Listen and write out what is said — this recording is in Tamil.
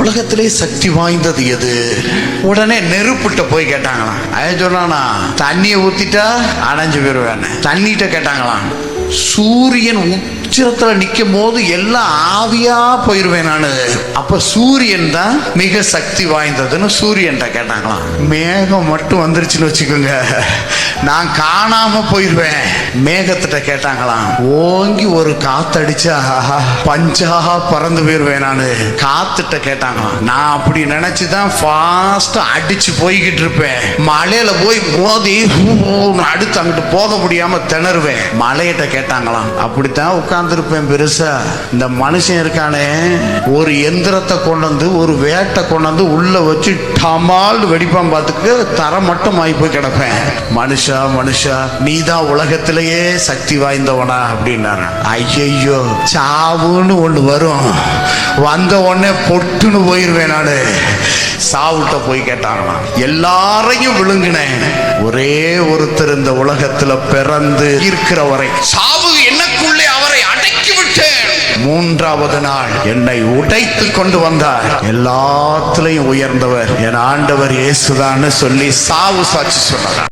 உலகத்திலே சக்தி வாய்ந்தது எது? உடனே நெருப்புட்ட போய் கேட்டாங்களாம். அவன் சொன்னானா, தண்ணியை ஊத்திட்டா அணைஞ்சு போயிருவேன். தண்ணிட்ட கேட்டாங்களாம், சூரியன் உச்சத்துல நிற்கும் போது எல்லாம் ஆவியா போயிருவேன் நானு. அப்ப சூரியன் தான் மிக சக்தி வாய்ந்ததுன்னு சூரியன்ட்ட கேட்டாங்களாம். மேகம் மட்டும் வந்துருச்சுன்னு வச்சுக்கோங்க, நான் காணாம போயிருவேன். மேகத்திட்ட கேட்டாங்களாம், ஓங்கி ஒரு காத்தடிச்சா பஞ்சா பறந்து போயிருவேன் நானு. காத்துட்ட கேட்டாங்களாம், நான் அப்படி நினைச்சுதான் ஃபாஸ்டா அடிச்சு போய்கிட்டு இருப்பேன். மலையில போய் மோதி அடுத்து அங்கிட்டு போக முடியாம திணறுவேன். மலையிட்ட கேட்டாங்களாம், அப்படித்தான் உட்கார்ந்துருப்பேன் பெருசா. இந்த மனுஷன் இருக்கானே, ஒரு எந்திரத்தை கொண்டு வந்து ஒரு வேட்டை கொண்டு வந்து உள்ள வச்சு டமால் வெடிப்பான், பார்த்துக்கு தர மட்டும் ஆகி போய் கிடப்பேன். மனுஷா மனுஷா, நீதான் உலகத்திலேயே சக்தி வாய்ந்தவனா அப்படின்னாரு. ஐயோ, சாவுன்னு ஒண்ணு வரும், வந்த உடனே பொட்டுன்னு போயிருவேன் நானு. சாவுட்ட போய் கேட்டாங்களாம், எல்லாரையும் விழுங்கினேன், ஒரே ஒருத்தர் இந்த உலகத்துல பிறந்து இருக்கிற வரை சாவு எனக்குள்ளே அவரை அடக்கி விட்டேன். மூன்றாவது நாள் என்னை உடைத்து கொண்டு வந்தார். எல்லாத்திலையும் உயர்ந்தவர் என் ஆண்டவர் இயேசுதான்னு சொல்லி சாவு சாட்சி சொன்னார்.